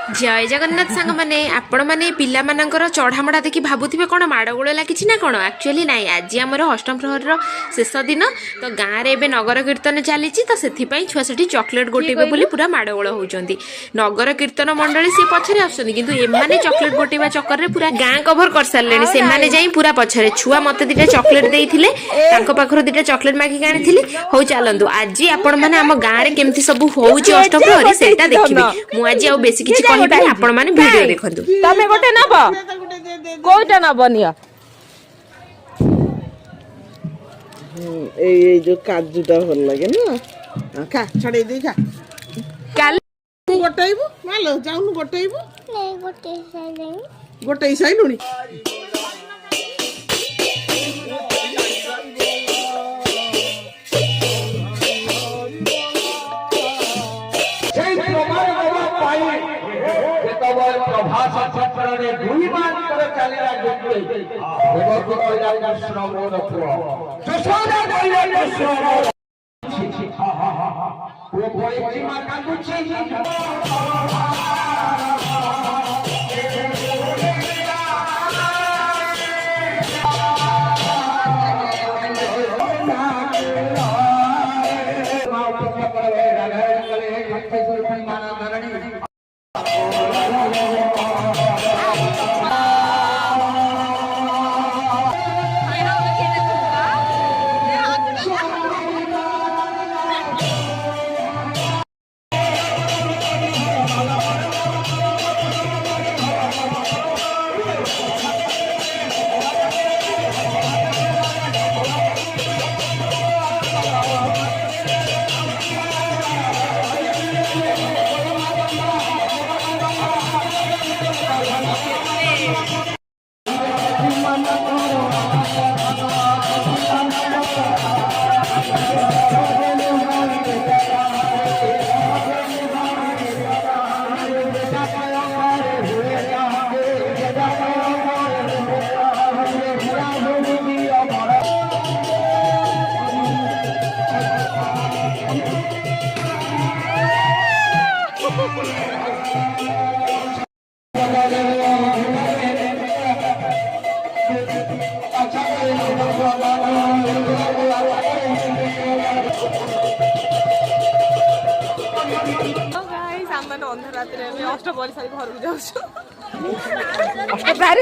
जय जगन्नाथ सांग मैंने आपण मैंने पिला मानकर चढ़ामड़ा देखि भावुथिबे कोन माड़गोल लागिछि ना कोन एक्चुअली नाइ आज आमर अष्टम प्रहर शेष दिन तो गाँव रे एबे नगर कीर्तन चली तो सेथिपई छुआ सेठी चॉकलेट गोटेबे बोली पूरा माड़गोल होउचंती नगर कीर्तन मंडली से पछरे आछंती किंतु एमाने चॉकलेट गोटेबा चक्कर रे पूरा गाँ कवर कर सारलेनी से माने जाई पूरा पछरे छुआ मते दिटा चॉकलेट देइथिले तांको पाखरो दिटा चॉकलेट मागी आनिथिले हो चलंतु आज आपण माने हम गाँ रे केमती सब होउची अष्टम प्रहरी सेटा देखिबे मु आज आ बेसी किछि कहि आपण माने वीडियो देखंतु तमे गोटे नबो कोइटा नबो निया এই যে কাজুটা ভাল লাগে না খা ছড়াই দেই খা কাল গোটাইবু মালো যাউনু গোটাইবু नहीं गोटे साइड গোটাই সাইলুনি प्रभास क्षेत्र दुई मान चलिया देवकी कहला कृष्ण मोर पुओ यशोदा कहला कृष्ण मोर वो कोई मां कांदुची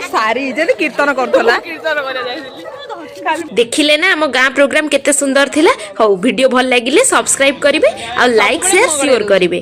सारी जे कीर्तन करथला देखिले ना हम गाँ प्रोग्राम केते सुंदर थिला हो वीडियो भल लागिले सब्सक्राइब करिवे आ लाइक शेयर श्योर करिवे।